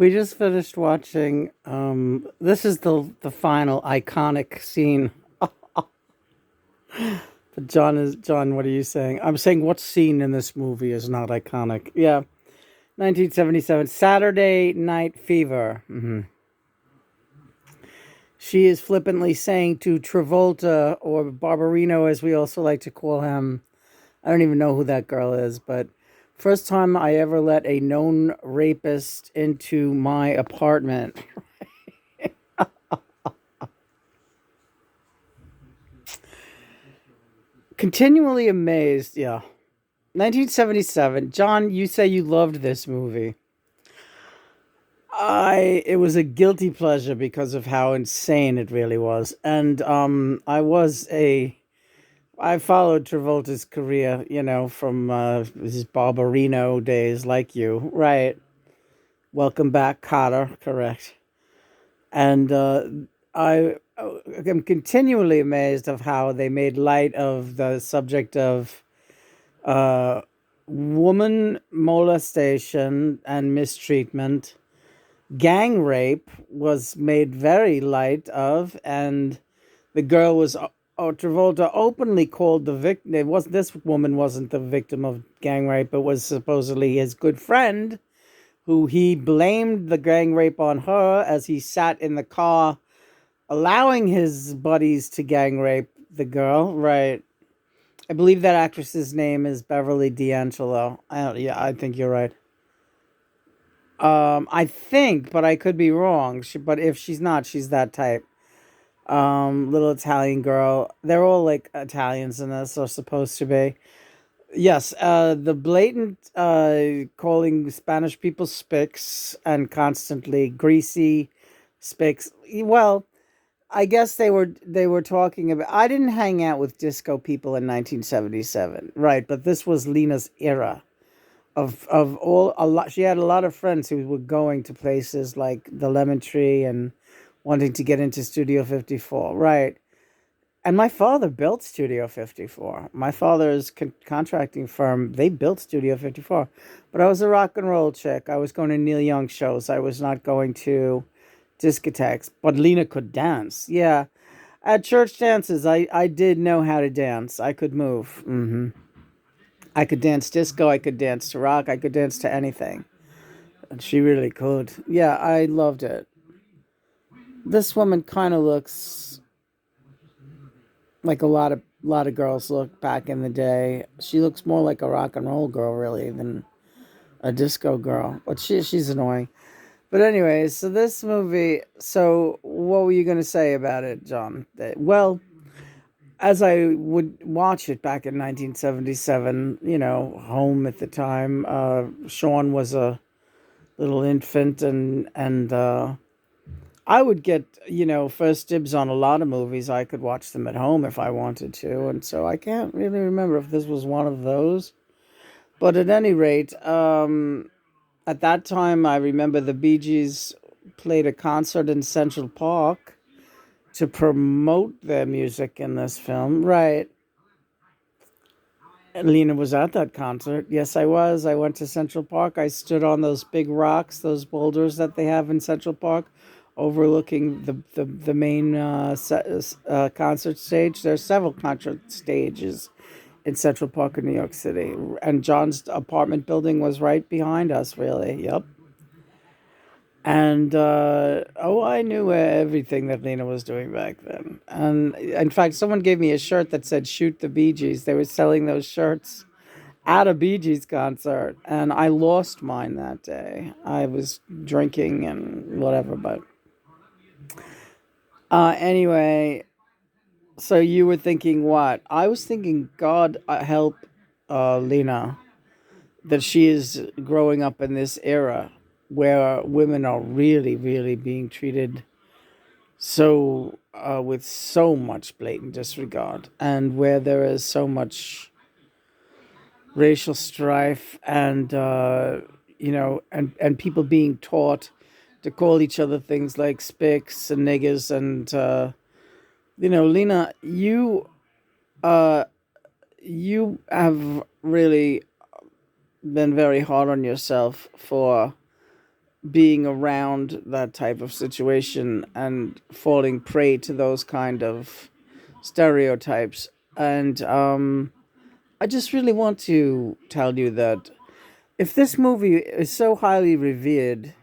We just finished watching. This is the final iconic scene. But John. What are you saying? I'm saying what scene in this movie is not iconic? Yeah, 1977, Saturday Night Fever. She is flippantly saying to Travolta, or Barbarino, as we also like to call him. I don't even know who that girl is, but first time I ever let a known rapist into my apartment. Continually amazed. Yeah. 1977. John, you say you loved this movie. It was a guilty pleasure because of how insane it really was. And I followed Travolta's career, from his Barbarino days like you. Right. Welcome back, Cotter, correct. And I am continually amazed of how they made light of the subject of uh, woman molestation and mistreatment. Gang rape was made very light of, and the girl was. Travolta openly called the victim. It was This woman wasn't the victim of gang rape. It was supposedly his good friend, who he blamed the gang rape on her as he sat in the car, allowing his buddies to gang rape the girl. Right. I believe that actress's name is Beverly D'Angelo. Yeah, I think you're right. I think, but I could be wrong. But if she's not, she's that type. Little Italian girl. They're all like Italians in this, or supposed to be. Yes, the blatant calling Spanish people spics and constantly greasy spics. Well, I guess they were talking about. I didn't hang out with disco people in 1977, right? But this was Lena's era of all a lot. She had a lot of friends who were going to places like the Lemon Tree and wanting to get into Studio 54, right? And my father built Studio 54. My father's contracting firm, they built Studio 54. But I was a rock and roll chick. I was going to Neil Young shows. I was not going to discotheques. But Lena could dance. Yeah. At church dances, I did know how to dance. I could move. I could dance disco. I could dance to rock. I could dance to anything. And she really could. Yeah, I loved it. This woman kind of looks like a lot of girls look back in the day. She looks more like a rock and roll girl really than a disco girl. But she's annoying. But anyways, so this movie. So what were you gonna say about it, John? Well, as I would watch it back in 1977, home at the time, Sean was a little infant, and I would get, first dibs on a lot of movies. I could watch them at home if I wanted to. And so I can't really remember if this was one of those. But at any rate, at that time, I remember the Bee Gees played a concert in Central Park to promote their music in this film. Right. Lena was at that concert. Yes, I was. I went to Central Park. I stood on those big rocks, those boulders that they have in Central Park, overlooking the main concert stage. There's several concert stages in Central Park in New York City, and John's apartment building was right behind us. Really, yep. And I knew everything that Lena was doing back then. And in fact, someone gave me a shirt that said "Shoot the Bee Gees." They were selling those shirts at a Bee Gees concert, and I lost mine that day. I was drinking and whatever, but anyway, so you were thinking what? I was thinking, God help Lena, that she is growing up in this era where women are really, really being treated so with so much blatant disregard, and where there is so much racial strife, and and people being taught to call each other things like spics and niggers, and Lena, uh you have really been very hard on yourself for being around that type of situation and falling prey to those kind of stereotypes. And I just really want to tell you that if this movie is so highly revered,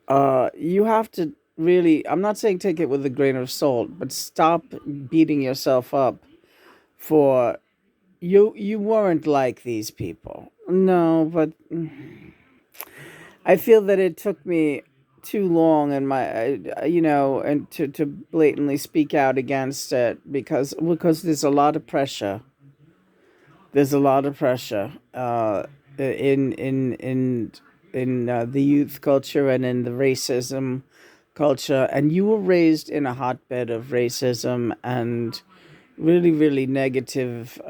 you have to really, I'm not saying take it with a grain of salt, but stop beating yourself up for you weren't like these people. No, but I feel that it took me too long in my and to blatantly speak out against it because there's a lot of pressure. There's a lot of pressure in in in in the youth culture and in the racism culture, and you were raised in a hotbed of racism and really, really negative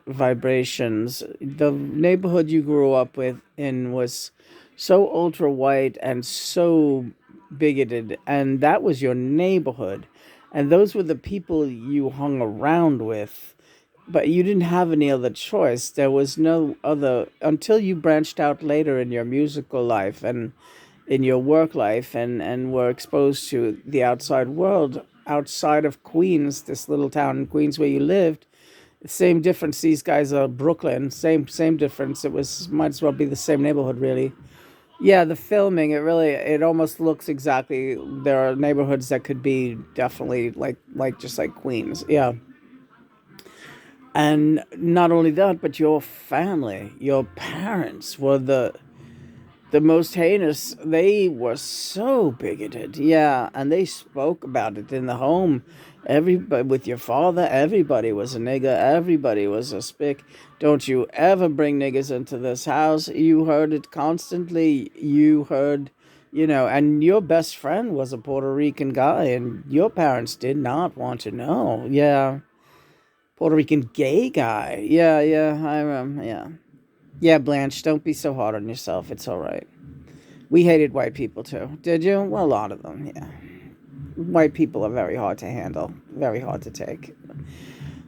vibrations. The neighborhood you grew up with in was so ultra white and so bigoted, and that was your neighborhood, and those were the people you hung around with. But you didn't have any other choice. There was no other until you branched out later in your musical life and in your work life and were exposed to the outside world outside of Queens, this little town in Queens where you lived. Same difference. These guys are Brooklyn. Same difference. It was might as well be the same neighborhood, really. Yeah, the filming. It almost looks exactly. There are neighborhoods that could be definitely like just like Queens. Yeah, and not only that, but your family, your parents were the most heinous. They were so bigoted. Yeah, and they spoke about it in the home. Everybody, with your father, everybody was a nigger. Everybody was a spick. Don't you ever bring niggers into this house. You heard it constantly. You heard, and your best friend was a Puerto Rican guy, and your parents did not want to know. Yeah, Puerto Rican gay guy. Yeah, yeah, yeah. Yeah, Blanche, don't be so hard on yourself. It's all right. We hated white people too. Did you? Well, a lot of them, yeah. White people are very hard to handle, very hard to take.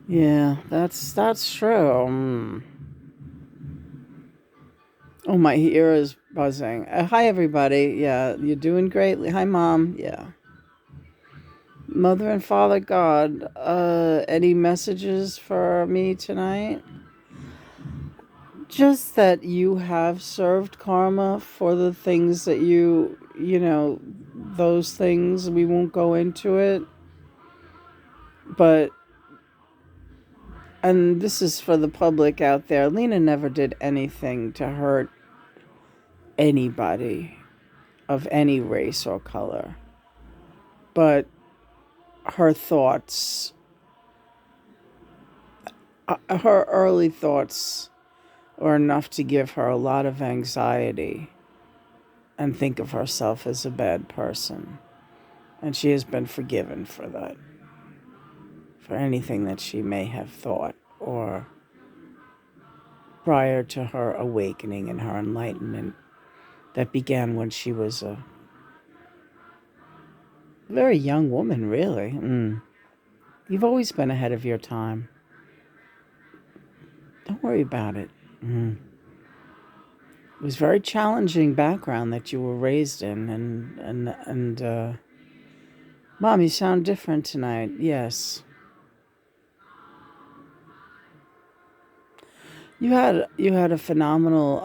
Yeah, that's true. Oh, my ear is buzzing. Hi, everybody. Yeah, you're doing great. Hi, Mom. Yeah. Mother and Father God, any messages for me tonight? Just that you have served karma for the things that those things. We won't go into it, but and this is for the public out there. Lena never did anything to hurt anybody of any race or color, but her thoughts, her early thoughts, were enough to give her a lot of anxiety and think of herself as a bad person. And she has been forgiven for that, for anything that she may have thought or prior to her awakening and her enlightenment that began when she was a very young woman, really. You've always been ahead of your time. Don't worry about it. It was a very challenging background that you were raised in, and Mom, you sound different tonight. Yes, you had a phenomenal.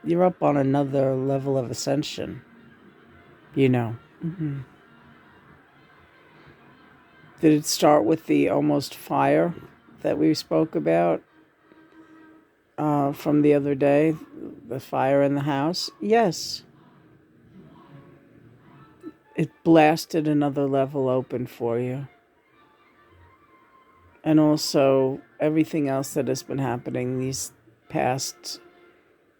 You're up on another level of ascension. You know. Did it start with the almost fire that we spoke about from the other day? The fire in the house? Yes. It blasted another level open for you. And also everything else that has been happening these past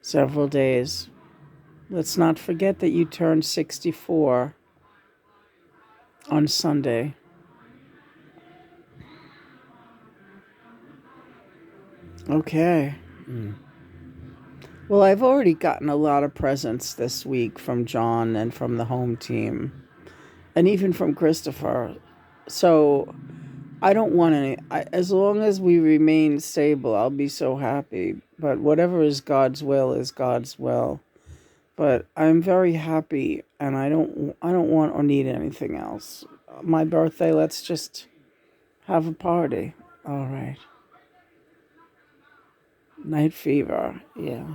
several days. Let's not forget that you turned 64 on Sunday. Okay. Well, I've already gotten a lot of presents this week from John and from the home team, and even from Christopher. So I don't want any. As long as we remain stable, I'll be so happy. But whatever is God's will is God's will. But I'm very happy, and I don't want or need anything else. My birthday, let's just have a party. All right. Night fever. Yeah.